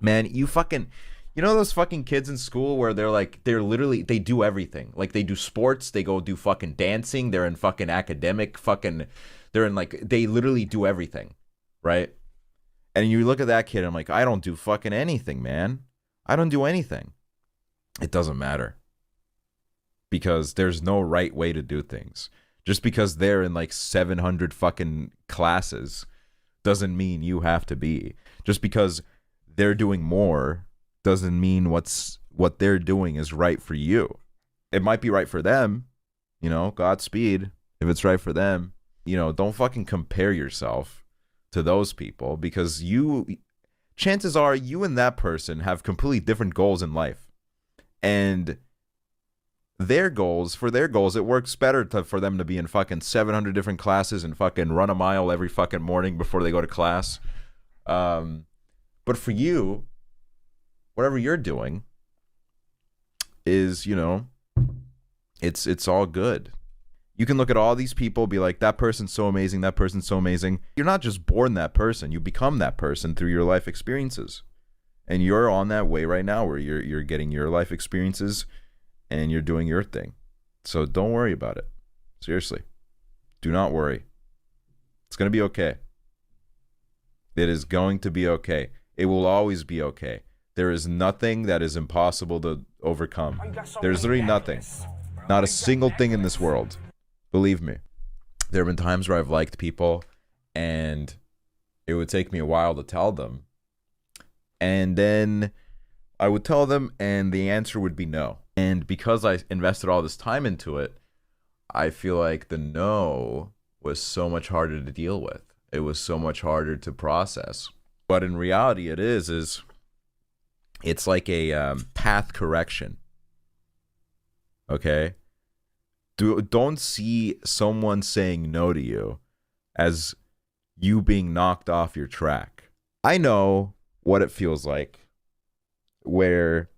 Man, you know those fucking kids in school where they're literally, they do everything. Like they do sports, they go do fucking dancing, they're in fucking academic fucking, they're in like, they literally do everything, right? And you look at that kid, and I'm like, I don't do fucking anything, man. I don't do anything. It doesn't matter. Because there's no right way to do things. Just because they're in like 700 fucking classes doesn't mean you have to be. Just because they're doing more doesn't mean what they're doing is right for you. It might be right for them, you know, Godspeed if it's right for them. You know, don't fucking compare yourself to those people, because chances are you and that person have completely different goals in life. And for their goals, it works better for them to be in fucking 700 different classes and fucking run a mile every fucking morning before they go to class. But for you, whatever you're doing is, you know, it's all good. You can look at all these people, be like, that person's so amazing, that person's so amazing. You're not just born that person. You become that person through your life experiences. And you're on that way right now where you're getting your life experiences and you're doing your thing. So don't worry about it. Seriously. Do not worry. It's going to be okay. It is going to be okay. It will always be okay. There is nothing that is impossible to overcome. There's literally nothing. Not a single thing in this world. Believe me. There have been times where I've liked people and it would take me a while to tell them. And then I would tell them and the answer would be no. And because I invested all this time into it, I feel like the no was so much harder to deal with. It was so much harder to process. But in reality, it's like a path correction. Okay? Don't see someone saying no to you as you being knocked off your track. I know what it feels like where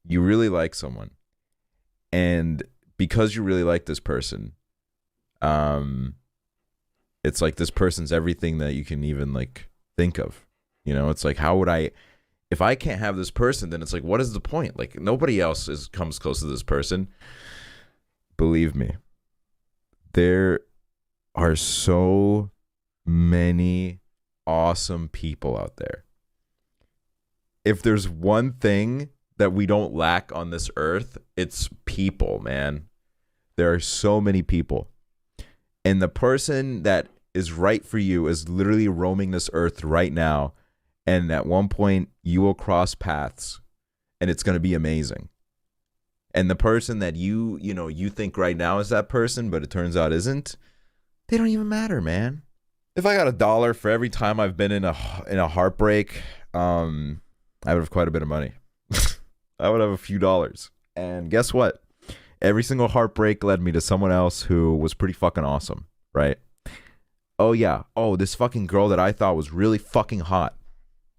you really like someone, and because you really like this person, it's like this person's everything that you can even like think of. You know, it's like, how would if I can't have this person, then it's like, what is the point? Like, nobody else comes close to this person. Believe me, there are so many awesome people out there. If there's one thing that we don't lack on this earth, it's people, man. There are so many people. And the person that is right for you is literally roaming this earth right now. And at one point, you will cross paths, and it's going to be amazing. And the person that you think right now is that person, but it turns out isn't, they don't even matter, man. If I got $1 for every time I've been in a heartbreak, I would have quite a bit of money. I would have a few dollars. And guess what? Every single heartbreak led me to someone else who was pretty fucking awesome, right? Oh, yeah. Oh, this fucking girl that I thought was really fucking hot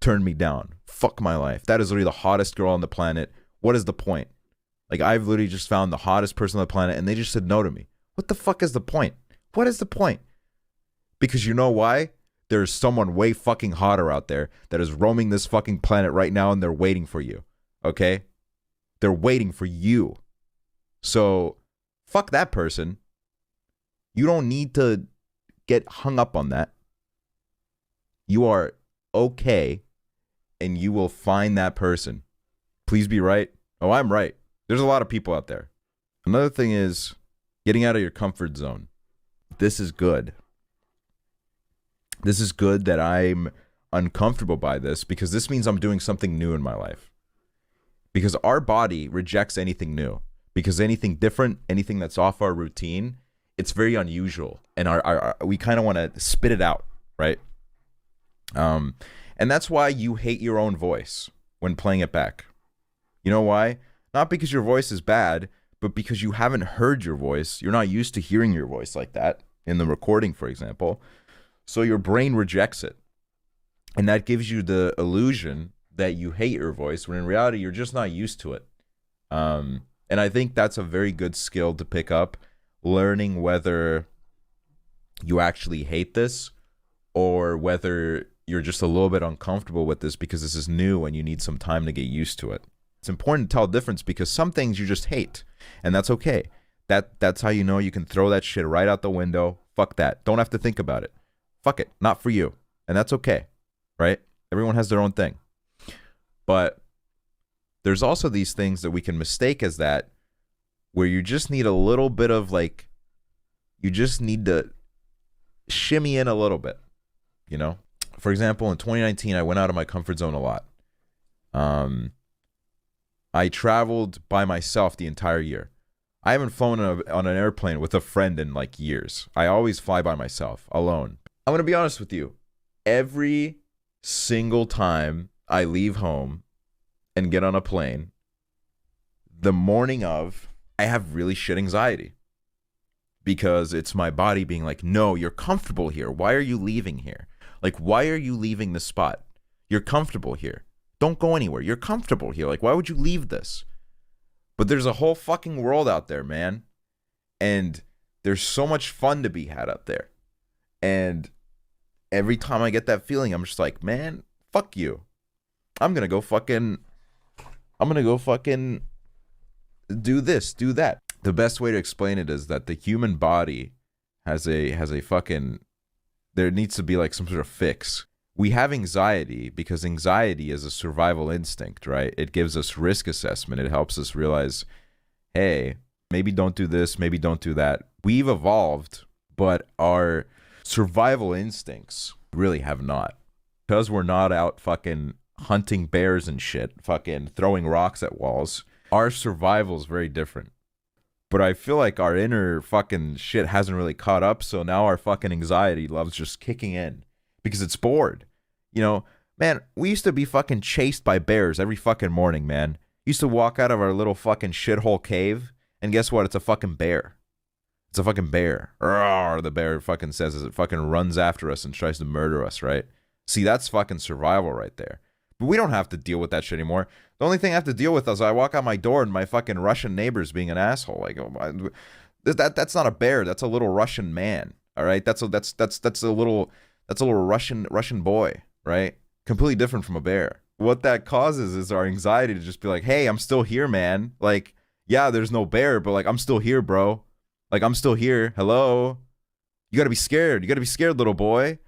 turned me down. Fuck my life. That is literally the hottest girl on the planet. What is the point? Like, I've literally just found the hottest person on the planet, and they just said no to me. What the fuck is the point? What is the point? Because you know why? There's someone way fucking hotter out there that is roaming this fucking planet right now, and they're waiting for you. Okay? They're waiting for you. So, fuck that person. You don't need to get hung up on that. You are okay, and you will find that person. Please be right. Oh, I'm right. There's a lot of people out there. Another thing is getting out of your comfort zone. This is good. This is good that I'm uncomfortable by this, because this means I'm doing something new in my life. Because our body rejects anything new. Because anything different, anything that's off our routine, it's very unusual. And we kind of want to spit it out, right? And that's why you hate your own voice when playing it back. You know why? Not because your voice is bad, but because you haven't heard your voice. You're not used to hearing your voice like that in the recording, for example. So your brain rejects it. And that gives you the illusion that you hate your voice, when in reality, you're just not used to it. And I think that's a very good skill to pick up, learning whether you actually hate this or whether you're just a little bit uncomfortable with this because this is new and you need some time to get used to it. It's important to tell the difference because some things you just hate, and that's okay. That's how you know you can throw that shit right out the window. Fuck that. Don't have to think about it. Fuck it. Not for you. And that's okay, right? Everyone has their own thing. But there's also these things that we can mistake as that, where you just need a little bit of like, you just need to shimmy in a little bit, you know? For example, in 2019, I went out of my comfort zone a lot. I traveled by myself the entire year. I haven't flown on an airplane with a friend in like years. I always fly by myself, alone. I'm going to be honest with you. Every single time I leave home and get on a plane, the morning of, I have really shit anxiety. Because it's my body being like, no, you're comfortable here. Why are you leaving here? Like, why are you leaving the spot? You're comfortable here. Don't go anywhere. You're comfortable here. Like, why would you leave this? But there's a whole fucking world out there, man. And there's so much fun to be had out there. And every time I get that feeling, I'm just like, man, fuck you. I'm going to go fucking do this, do that. The best way to explain it is that the human body has a fucking, there needs to be like some sort of fix. We have anxiety because anxiety is a survival instinct, right? It gives us risk assessment. It helps us realize, hey, maybe don't do this, maybe don't do that. We've evolved, but our survival instincts really have not. Because we're not out fucking hunting bears and shit, fucking throwing rocks at walls, our survival is very different. But I feel like our inner fucking shit hasn't really caught up, so now our fucking anxiety loves just kicking in. Because it's bored. You know, man, we used to be fucking chased by bears every fucking morning, man. Used to walk out of our little fucking shithole cave, and guess what? It's a fucking bear. It's a fucking bear. Roar, the bear fucking says as it fucking runs after us and tries to murder us, right? See, that's fucking survival right there. But we don't have to deal with that shit anymore. The only thing I have to deal with is I walk out my door and my fucking Russian neighbor's being an asshole. Like, oh, that's not a bear. That's a little Russian man. All right, that's a little Russian boy, right? Completely different from a bear. What that causes is our anxiety to just be like, hey, I'm still here, man. Like, yeah, there's no bear, but like, I'm still here, bro. Like, I'm still here. Hello? You gotta be scared. You gotta be scared, little boy.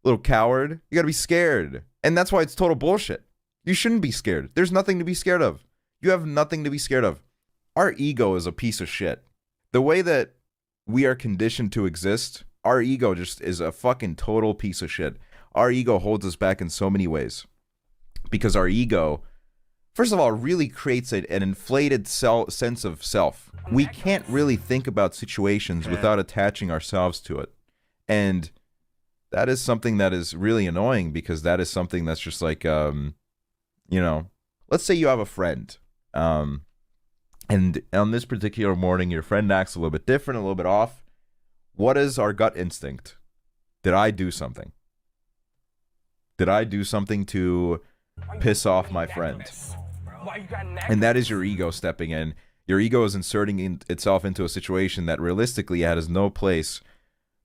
Little coward. You gotta be scared. And that's why it's total bullshit. You shouldn't be scared. There's nothing to be scared of. You have nothing to be scared of. Our ego is a piece of shit. The way that we are conditioned to exist, our ego just is a fucking total piece of shit. Our ego holds us back in so many ways. Because our ego, first of all, really creates an inflated sense of self. We can't really think about situations without attaching ourselves to it. And that is something that is really annoying because that is something that's just like, you know, let's say you have a friend. And on this particular morning, your friend acts a little bit different, a little bit off. What is our gut instinct? Did I do something? Did I do something to piss off my friend? And that is your ego stepping in. Your ego is inserting itself into a situation that realistically it has no place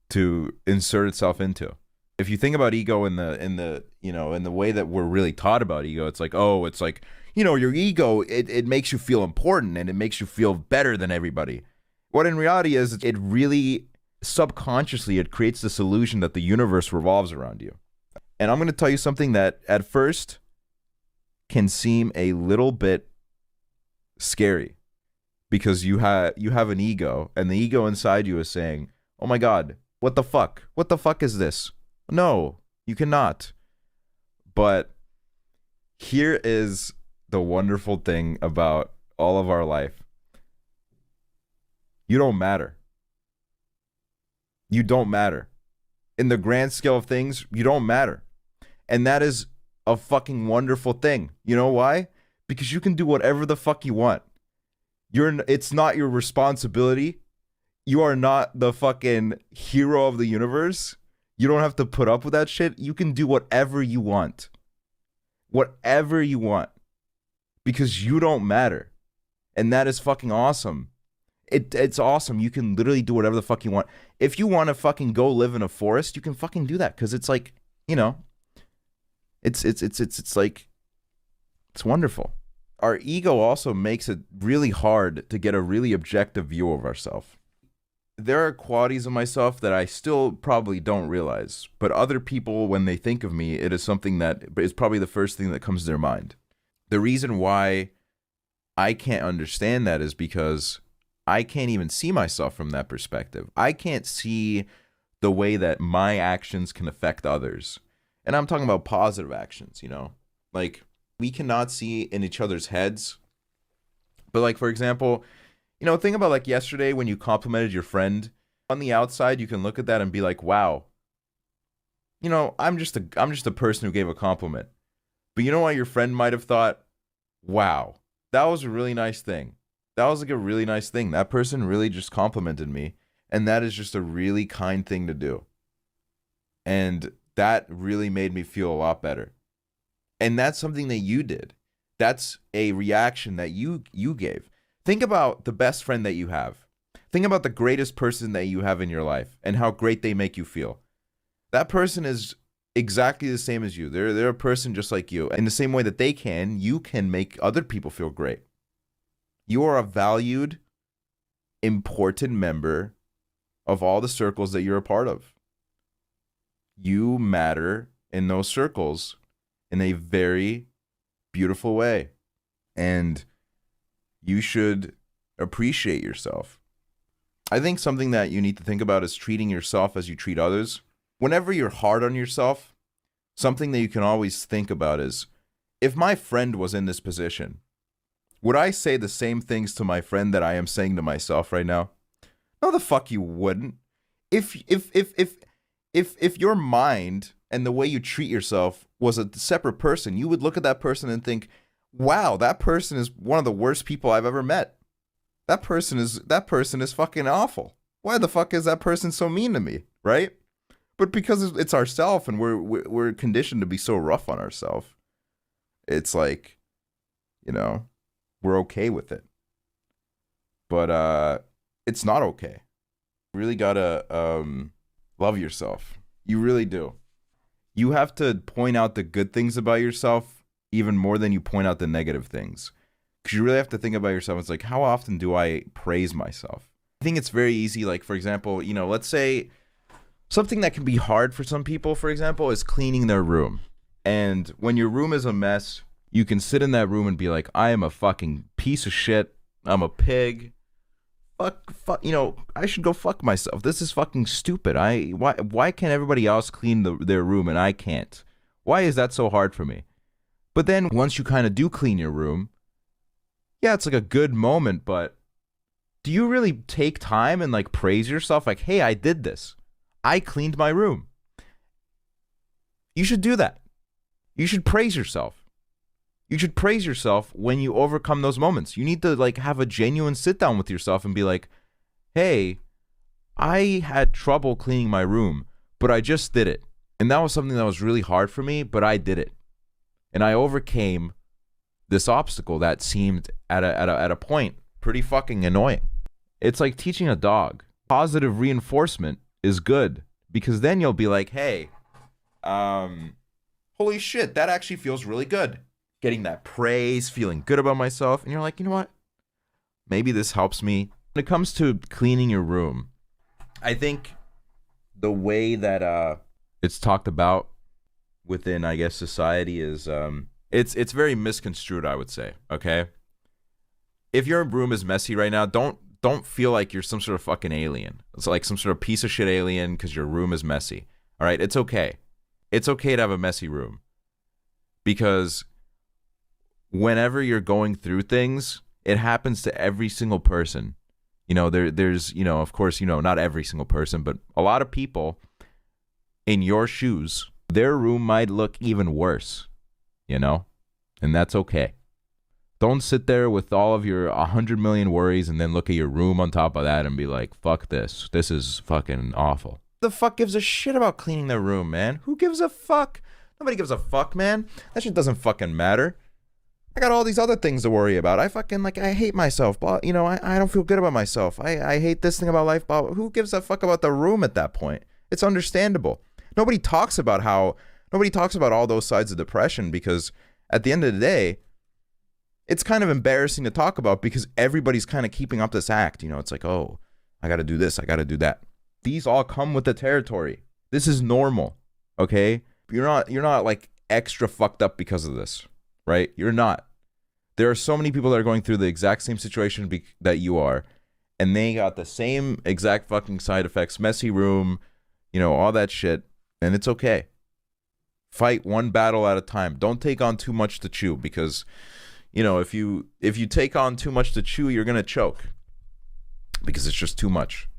to insert itself into. If you think about ego in the way that we're really taught about ego, it's like, oh, it's like, you know, your ego, it makes you feel important and it makes you feel better than everybody. What in reality is, it really subconsciously, it creates this illusion that the universe revolves around you. And I'm going to tell you something that at first can seem a little bit scary because you have an ego, and the ego inside you is saying, oh my God, what the fuck? What the fuck is this? No, you cannot. But here is the wonderful thing about all of our life. You don't matter. You don't matter. In the grand scale of things, you don't matter. And that is a fucking wonderful thing. You know why? Because you can do whatever the fuck you want. It's not your responsibility. You are not the fucking hero of the universe. You don't have to put up with that shit. You can do whatever you want. Whatever you want. Because you don't matter. And that is fucking awesome. It's awesome. You can literally do whatever the fuck you want. If you want to fucking go live in a forest, you can fucking do that. Because it's like, you know, It's like, it's wonderful. Our ego also makes it really hard to get a really objective view of ourselves. There are qualities of myself that I still probably don't realize, but other people, when they think of me, it is something that is probably the first thing that comes to their mind. The reason why I can't understand that is because I can't even see myself from that perspective. I can't see the way that my actions can affect others. And I'm talking about positive actions, you know? Like, we cannot see in each other's heads. But like, for example, you know, think about like yesterday when you complimented your friend. On the outside, you can look at that and be like, wow, you know, I'm just a person who gave a compliment. But you know what? Your friend might have thought, wow, that was a really nice thing. That was like a really nice thing. That person really just complimented me. And that is just a really kind thing to do. And that really made me feel a lot better. And that's something that you did. That's a reaction that you gave. Think about the best friend that you have. Think about the greatest person that you have in your life and how great they make you feel. That person is exactly the same as you. They're a person just like you. In the same way that you can make other people feel great. You are a valued, important member of all the circles that you're a part of. You matter in those circles in a very beautiful way. And you should appreciate yourself. I think something that you need to think about is treating yourself as you treat others. Whenever you're hard on yourself, something that you can always think about is, if my friend was in this position, would I say the same things to my friend that I am saying to myself right now? No, the fuck you wouldn't. If your mind and the way you treat yourself was a separate person, you would look at that person and think, wow, that person is one of the worst people I've ever met. That person is fucking awful. Why the fuck is that person so mean to me, right? But because it's ourself and we're conditioned to be so rough on ourselves, it's like, you know, we're okay with it. But it's not okay. You really gotta love yourself. You really do. You have to point out the good things about yourself even more than you point out the negative things. Because you really have to think about yourself. It's like, how often do I praise myself? I think it's very easy. Like, for example, you know, let's say something that can be hard for some people, for example, is cleaning their room. And when your room is a mess, you can sit in that room and be like, I am a fucking piece of shit. I'm a pig. Fuck, you know, I should go fuck myself. This is fucking stupid. Why can't everybody else clean their room and I can't? Why is that so hard for me? But then once you kind of do clean your room, yeah, it's like a good moment, but do you really take time and like praise yourself? Like, hey, I did this. I cleaned my room. You should do that. You should praise yourself. You should praise yourself when you overcome those moments. You need to like have a genuine sit down with yourself and be like, hey, I had trouble cleaning my room, but I just did it. And that was something that was really hard for me, but I did it. And I overcame this obstacle that seemed at a point pretty fucking annoying. It's like teaching a dog. Positive reinforcement is good because then you'll be like, hey, holy shit, that actually feels really good. Getting that praise, feeling good about myself. And you're like, you know what? Maybe this helps me. When it comes to cleaning your room, I think the way that it's talked about within, I guess, society is it's very misconstrued, I would say. Okay, if your room is messy right now, don't feel like you're some sort of fucking alien. It's like some sort of piece of shit alien because your room is messy. All right, it's okay. It's okay to have a messy room because whenever you're going through things, it happens to every single person. You know, there's, you know, of course, you know, not every single person, but a lot of people in your shoes, their room might look even worse, you know, and that's okay. Don't sit there with all of your 100 million worries and then look at your room on top of that and be like, fuck this. This is fucking awful. The fuck gives a shit about cleaning their room, man? Who gives a fuck? Nobody gives a fuck, man. That shit doesn't fucking matter. I got all these other things to worry about. I fucking, like, I hate myself. But, you know, I don't feel good about myself. I hate this thing about life. But who gives a fuck about the room at that point? It's understandable. Nobody talks about how Nobody talks about all those sides of depression because at the end of the day, it's kind of embarrassing to talk about because everybody's kind of keeping up this act. You know, it's like, oh, I got to do this. I got to do that. These all come with the territory. This is normal. Okay. You're not like extra fucked up because of this, right? You're not. There are so many people that are going through the exact same situation that you are, and they got the same exact fucking side effects, messy room, you know, all that shit, and it's okay. Fight one battle at a time. Don't take on too much to chew because, you know, if you take on too much to chew, you're going to choke because it's just too much.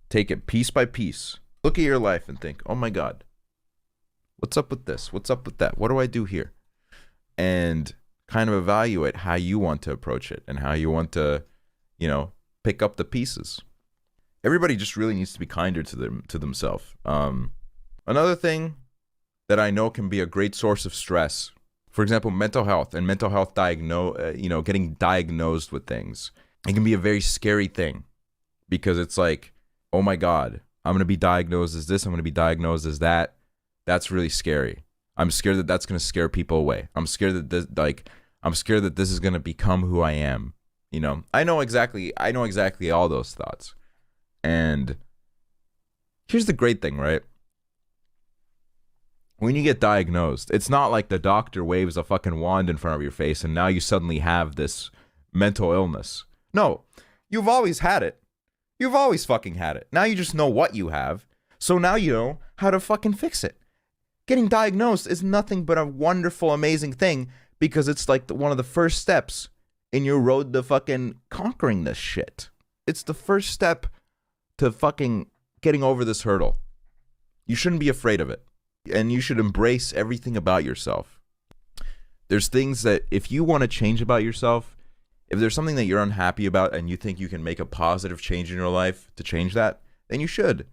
Take it piece by piece. Look at your life and think, oh my God, what's up with this? What's up with that? What do I do here? And kind of evaluate how you want to approach it and how you want to, you know, pick up the pieces. Everybody just really needs to be kinder to themselves. Another thing that I know can be a great source of stress, for example, mental health and mental health getting diagnosed with things. It can be a very scary thing because it's like, oh my God, I'm going to be diagnosed as this. I'm going to be diagnosed as that. That's really scary. I'm scared that that's going to scare people away. I'm scared that this is going to become who I am. You know, I know exactly all those thoughts. And here's the great thing, right? When you get diagnosed, it's not like the doctor waves a fucking wand in front of your face and now you suddenly have this mental illness. No, you've always had it. You've always fucking had it. Now you just know what you have. So now you know how to fucking fix it. Getting diagnosed is nothing but a wonderful, amazing thing because it's like one of the first steps in your road to fucking conquering this shit. It's the first step to fucking getting over this hurdle. You shouldn't be afraid of it. And you should embrace everything about yourself. There's things that if you want to change about yourself, if there's something that you're unhappy about and you think you can make a positive change in your life to change that, then you should.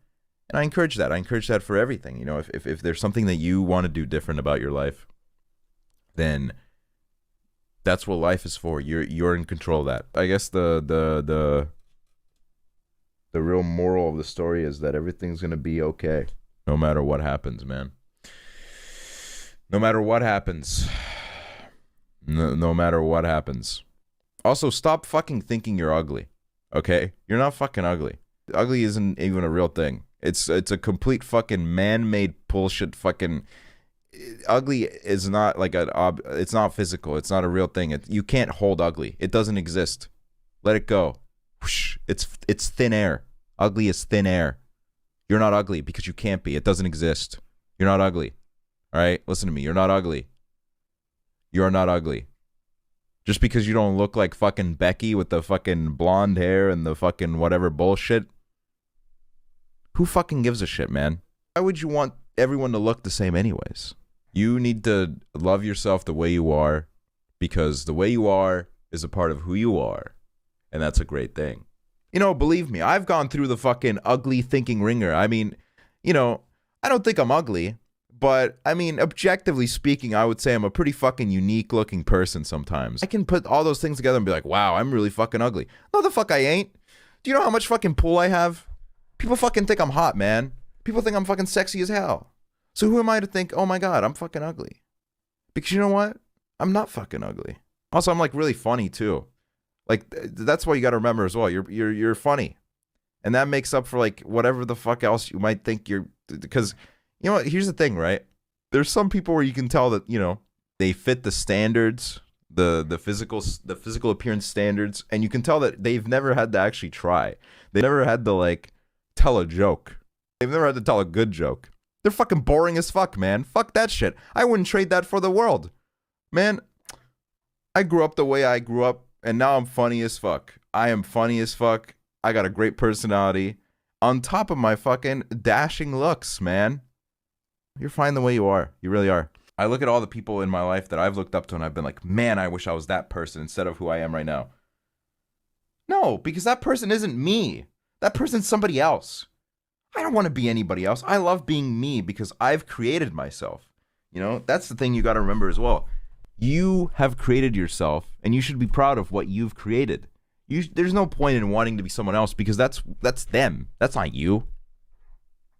And I encourage that. I encourage that for everything. You know, if there's something that you want to do different about your life, then that's what life is for. You're in control of that. I guess the real moral of the story is that everything's gonna be okay, no matter what happens, man. No matter what happens. No matter what happens. Also, stop fucking thinking you're ugly. Okay? You're not fucking ugly. Ugly isn't even a real thing. It's a complete fucking man-made bullshit fucking... Ugly is not like it's not physical. It's not a real thing. You can't hold ugly. It doesn't exist. Let it go. Whoosh. It's thin air. Ugly is thin air. You're not ugly because you can't be. It doesn't exist. You're not ugly. All right? Listen to me. You're not ugly. You're not ugly. Just because you don't look like fucking Becky with the fucking blonde hair and the fucking whatever bullshit. Who fucking gives a shit, man? Why would you want everyone to look the same anyways? You need to love yourself the way you are because the way you are is a part of who you are. And that's a great thing. You know, believe me, I've gone through the fucking ugly thinking ringer. I mean, you know, I don't think I'm ugly, but I mean, objectively speaking, I would say I'm a pretty fucking unique looking person sometimes. I can put all those things together and be like, wow, I'm really fucking ugly. No, the fuck I ain't. Do you know how much fucking pull I have? People fucking think I'm hot, man. People think I'm fucking sexy as hell. So who am I to think, oh my God, I'm fucking ugly? Because you know what? I'm not fucking ugly. Also, I'm like really funny too. Like that's what you got to remember as well. You're funny. And that makes up for like whatever the fuck else you might think you're, because you know what? Here's the thing, right? There's some people where you can tell that, you know, they fit the standards, the physical appearance standards, and you can tell that they've never had to actually try. They never had to like tell a joke. They've never had to tell a good joke. They're fucking boring as fuck, man. Fuck that shit. I wouldn't trade that for the world. Man, I grew up the way I grew up, and now I'm funny as fuck. I am funny as fuck. I got a great personality. On top of my fucking dashing looks, man. You're fine the way you are. You really are. I look at all the people in my life that I've looked up to, and I've been like, man, I wish I was that person instead of who I am right now. No, because that person isn't me. That person's somebody else. I don't want to be anybody else. I love being me because I've created myself. You know, that's the thing you got to remember as well. You have created yourself, and you should be proud of what you've created. There's no point in wanting to be someone else because that's them. That's not you.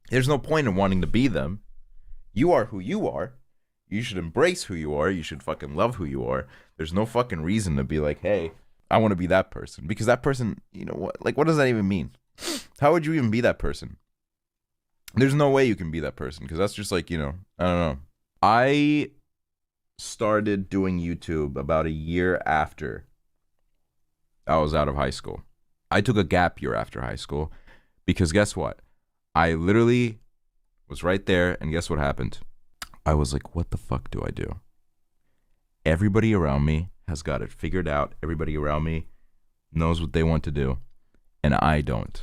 There's no point in wanting to be them. You are who you are. You should embrace who you are. You should fucking love who you are. There's no fucking reason to be like, hey, I want to be that person. Because that person, you know what? Like, what does that even mean? How would you even be that person? There's no way you can be that person because that's just like, you know, I don't know. I started doing YouTube about a year after I was out of high school. I took a gap year after high school because guess what? I literally was right there and guess what happened? I was like, what the fuck do I do? Everybody around me has got it figured out. Everybody around me knows what they want to do and I don't.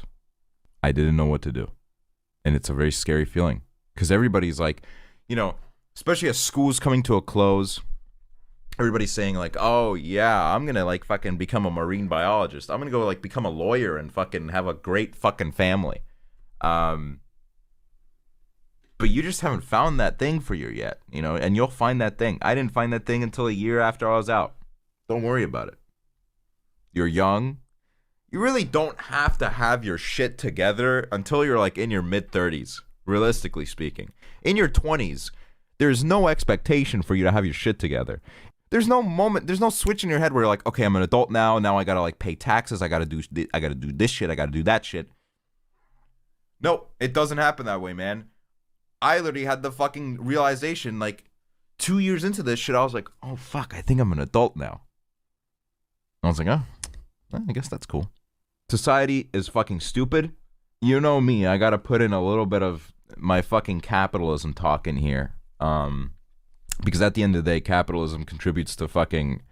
I didn't know what to do. And it's a very scary feeling because everybody's like, you know, especially as school's coming to a close, everybody's saying like, oh yeah, I'm going to like fucking become a marine biologist. I'm going to go like become a lawyer and fucking have a great fucking family. But you just haven't found that thing for you yet, you know, and you'll find that thing. I didn't find that thing until a year after I was out. Don't worry about it. You're young. You really don't have to have your shit together until you're like in your mid-30s, realistically speaking. In your 20s, there's no expectation for you to have your shit together. There's no moment, there's no switch in your head where you're like, okay, I'm an adult now I gotta like pay taxes, I gotta do this shit, I gotta do that shit. Nope, it doesn't happen that way, man. I literally had the fucking realization like 2 years into this shit, I was like, oh fuck, I think I'm an adult now. I was like, oh, well, I guess that's cool. Society is fucking stupid. You know me, I gotta put in a little bit of my fucking capitalism talk in here. Because at the end of the day, capitalism contributes to fucking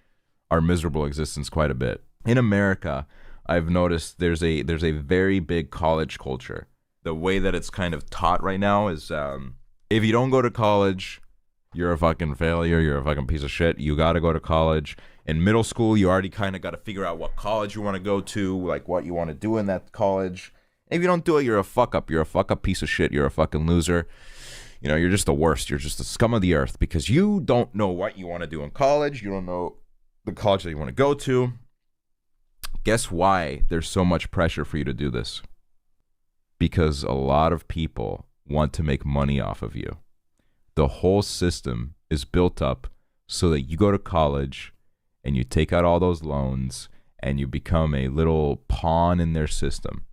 our miserable existence quite a bit. In America, I've noticed there's a very big college culture. The way that it's kind of taught right now is if you don't go to college, you're a fucking failure, you're a fucking piece of shit. You gotta go to college. In middle school, you already kind of got to figure out what college you want to go to, like what you want to do in that college. If you don't do it, you're a fuck up. You're a fuck up piece of shit. You're a fucking loser. You know, you're just the worst. You're just the scum of the earth because you don't know what you want to do in college. You don't know the college that you want to go to. Guess why there's so much pressure for you to do this? Because a lot of people want to make money off of you. The whole system is built up so that you go to college and you take out all those loans and you become a little pawn in their system.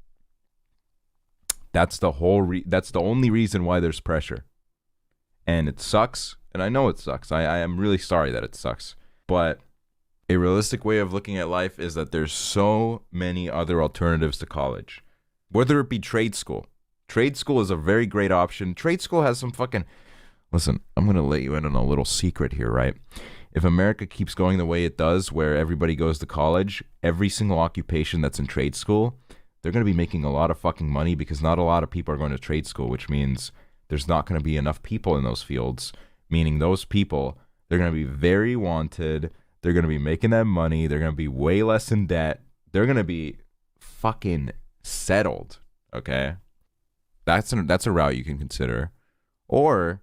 That's the that's the only reason why there's pressure. And it sucks, and I know it sucks. I am really sorry that it sucks. But a realistic way of looking at life is that there's so many other alternatives to college. Whether it be trade school. Trade school is a very great option. Trade school has some fucking... Listen, I'm going to let you in on a little secret here, right? If America keeps going the way it does, where everybody goes to college, every single occupation that's in trade school, they're going to be making a lot of fucking money because not a lot of people are going to trade school, which means there's not going to be enough people in those fields, meaning those people, they're going to be very wanted, they're going to be making that money, they're going to be way less in debt, they're going to be fucking settled, okay? That's a route you can consider. Or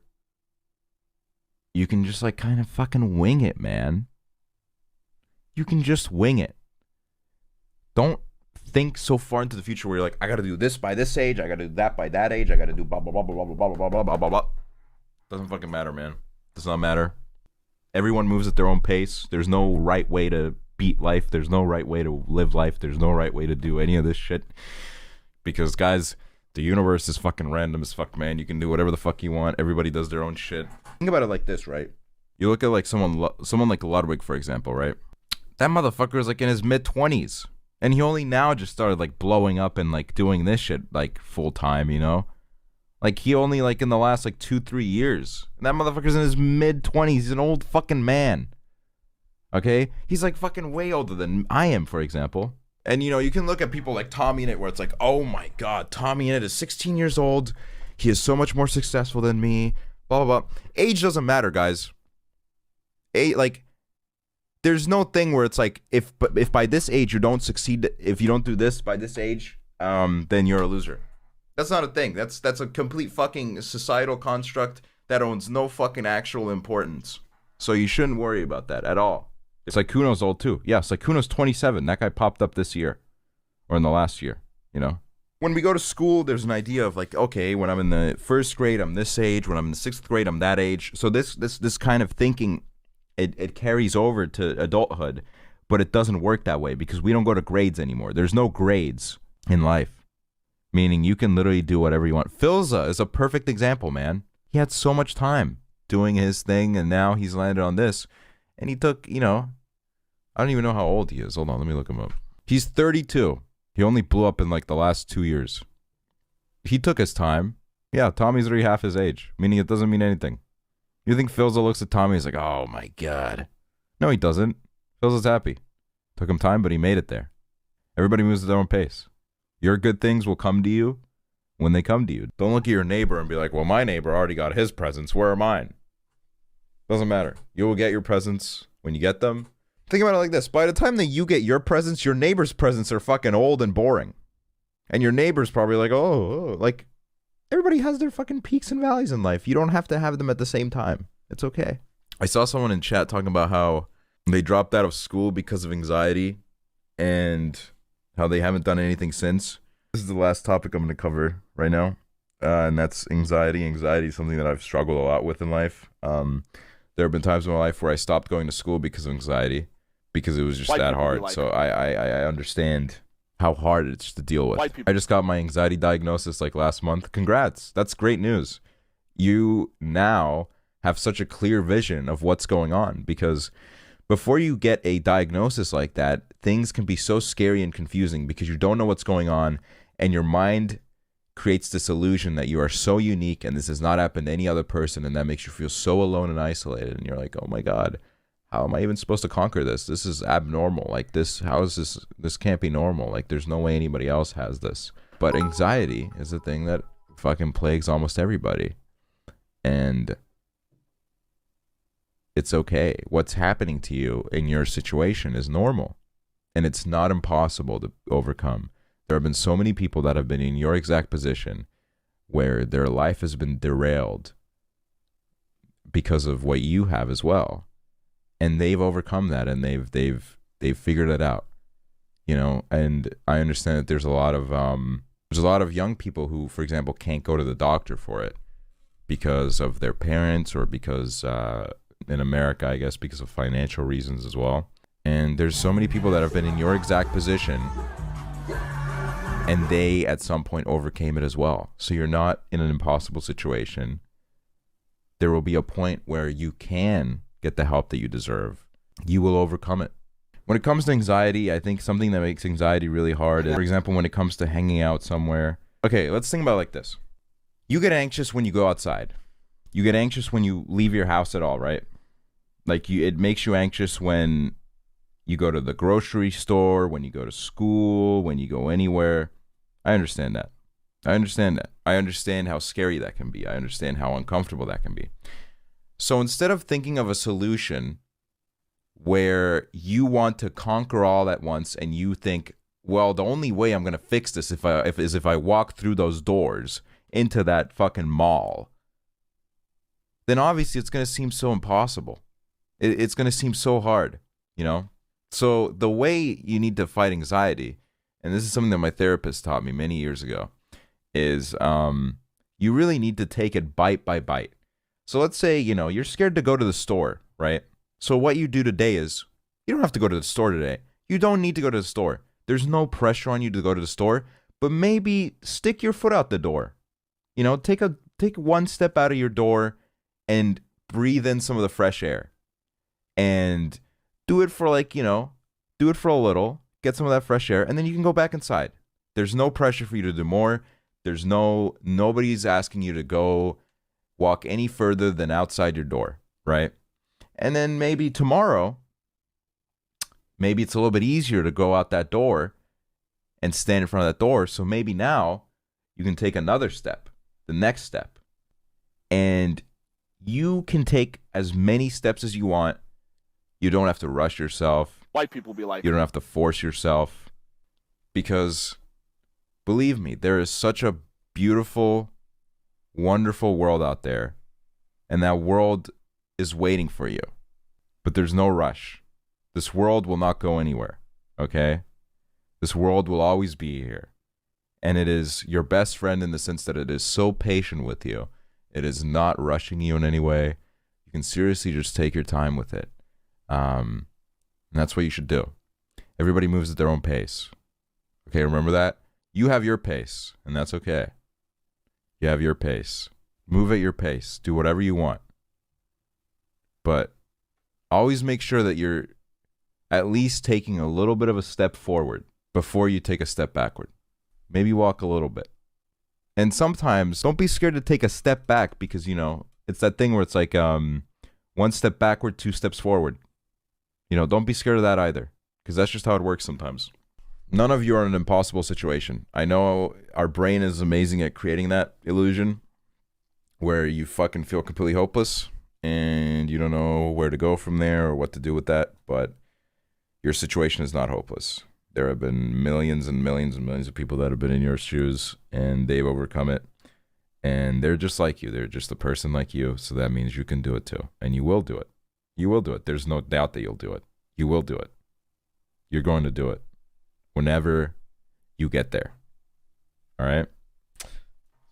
you can just like kind of fucking wing it, man. You can just wing it. Don't think so far into the future where you're like, I got to do this by this age, I got to do that by that age, I got to do blah, blah, blah, blah, blah, blah, blah, blah, blah, blah, blah. Doesn't fucking matter, man. Does not matter. Everyone moves at their own pace. There's no right way to beat life. There's no right way to live life. There's no right way to do any of this shit. Because, guys, the universe is fucking random as fuck, man. You can do whatever the fuck you want. Everybody does their own shit. Think about it like this, right? You look at like someone like Ludwig, for example, right? That motherfucker is like in his mid-20s. And he only now just started like blowing up and like doing this shit like full time, you know? Like he only like in the last like 2-3 years. And that motherfucker's in his mid-20s. He's an old fucking man. Okay? He's like fucking way older than I am, for example. And you know, you can look at people like Tommy Innit where it's like, oh my God, Tommy Innit is 16 years old. He is so much more successful than me. Blah, blah, blah. Age doesn't matter, guys. There's no thing where it's like, if by this age you don't succeed, if you don't do this by this age, then you're a loser. That's not a thing. That's a complete fucking societal construct that owns no fucking actual importance. So you shouldn't worry about that at all. Saikuno's old too. Yeah, Saikuno's 27. That guy popped up this year. Or in the last year, you know. when we go to school, there's an idea of like, okay, when I'm in the first grade, I'm this age. When I'm in the sixth grade, I'm that age. So this kind of thinking, it carries over to adulthood, but it doesn't work that way because we don't go to grades anymore. There's no grades in life, meaning you can literally do whatever you want. Philza is a perfect example, man. He had so much time doing his thing, and now he's landed on this. And he took, I don't even know how old he is. Hold on, let me look him up. He's 32. He only blew up in like the last 2 years. He took his time. Yeah, Tommy's already half his age, meaning it doesn't mean anything. You think Philza looks at Tommy and is like, oh my God. No, he doesn't. Philza's happy. Took him time, but he made it there. Everybody moves at their own pace. Your good things will come to you when they come to you. Don't look at your neighbor and be like, well, my neighbor already got his presents. Where are mine? Doesn't matter. You will get your presents when you get them. Think about it like this. By the time that you get your presents, your neighbor's presents are fucking old and boring. And your neighbor's probably like, like, everybody has their fucking peaks and valleys in life. You don't have to have them at the same time. It's okay. I saw someone in chat talking about how they dropped out of school because of anxiety and how they haven't done anything since. This is the last topic I'm going to cover right now. And that's anxiety. Anxiety is something that I've struggled a lot with in life. There have been times in my life where I stopped going to school because of anxiety, because it was just that hard. So I understand how hard it's to deal with. I just got my anxiety diagnosis like last month. Congrats. That's great news. You now have such a clear vision of what's going on, because before you get a diagnosis like that, things can be so scary and confusing because you don't know what's going on, and your mind creates this illusion that you are so unique and this has not happened to any other person, and that makes you feel so alone and isolated, and you're like, oh my God, how am I even supposed to conquer this? This is abnormal. Like this, how is this can't be normal. Like there's no way anybody else has this. But anxiety is a thing that fucking plagues almost everybody. And it's okay. What's happening to you in your situation is normal. And it's not impossible to overcome. There have been so many people that have been in your exact position where their life has been derailed because of what you have as well. And they've overcome that, and they've figured it out, and I understand that there's a lot of young people who, for example, can't go to the doctor for it because of their parents, or because in America, I guess, because of financial reasons as well. And there's so many people that have been in your exact position, and they at some point overcame it as well. So you're not in an impossible situation. There will be a point where you can get the help that you deserve. You will overcome it. When it comes to anxiety, I think something that makes anxiety really hard is, for example, when it comes to hanging out somewhere. Okay, let's think about it like this. You get anxious when you go outside. You get anxious when you leave your house at all, right? Like it makes you anxious when you go to the grocery store, when you go to school, when you go anywhere. I understand that. I understand how scary that can be. I understand how uncomfortable that can be. So instead of thinking of a solution where you want to conquer all at once, and you think, well, the only way I'm going to fix this is if I walk through those doors into that fucking mall, then obviously it's going to seem so impossible. It's going to seem so hard, So the way you need to fight anxiety, and this is something that my therapist taught me many years ago, is you really need to take it bite by bite. So let's say, you're scared to go to the store, right? So what you do today is, you don't have to go to the store today. You don't need to go to the store. There's no pressure on you to go to the store, but maybe stick your foot out the door. Take one step out of your door and breathe in some of the fresh air. And do it for do it for a little, get some of that fresh air, and then you can go back inside. There's no pressure for you to do more. Nobody's asking you to go walk any further than outside your door, right? And then maybe tomorrow, maybe it's a little bit easier to go out that door and stand in front of that door. So maybe now you can take another step, the next step. And you can take as many steps as you want. You don't have to rush yourself. White people be like, you don't have to force yourself, because believe me, there is such a beautiful, wonderful world out there, and that world is waiting for you. But there's no rush. This world will not go anywhere, okay? This world will always be here. And it is your best friend in the sense that it is so patient with you. It is not rushing you in any way. You can seriously just take your time with it. And that's what you should do. Everybody moves at their own pace. Okay, remember that? You have your pace, and that's okay. You have your pace. Move at your pace. Do whatever you want. But always make sure that you're at least taking a little bit of a step forward before you take a step backward. Maybe walk a little bit. And sometimes don't be scared to take a step back because, you know, it's that thing where it's like 1 step backward, 2 steps forward. You know, don't be scared of that either because that's just how it works sometimes. None of you are in an impossible situation. I know our brain is amazing at creating that illusion where you fucking feel completely hopeless and you don't know where to go from there or what to do with that, but your situation is not hopeless. There have been millions and millions and millions of people that have been in your shoes and they've overcome it. And they're just like you. They're just a person like you. So that means you can do it too. And you will do it. You will do it. There's no doubt that you'll do it. You will do it. You're going to do it whenever you get there. All right?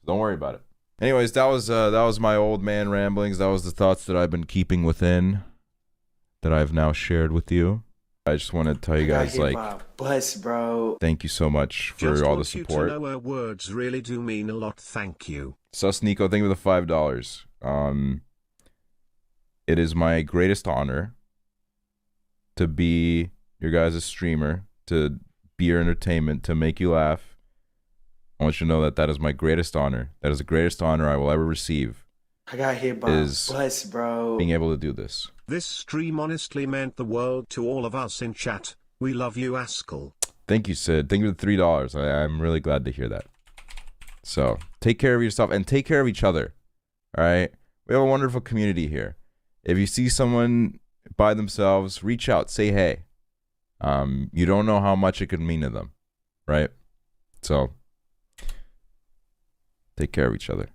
Don't worry about it. Anyways, that was my old man ramblings. That was the thoughts that I've been keeping within that I've now shared with you. I just want to tell you guys, like, bus, bro. Thank you so much for all the support. You to know our words really do mean a lot. Thank you. Sus Nico, thank you for the $5. It is my greatest honor to be your guys' streamer, to be your entertainment, to make you laugh. I want you to know that that is my greatest honor. That is the greatest honor I will ever receive. I got hit by a bus, bro. Being able to do this. This stream honestly meant the world to all of us in chat. We love you, Aksel. Thank you, Sid. Thank you for the $3. I'm really glad to hear that. So, take care of yourself and take care of each other. All right? We have a wonderful community here. If you see someone by themselves, reach out. Say hey. You don't know how much it could mean to them. Right? So, take care of each other.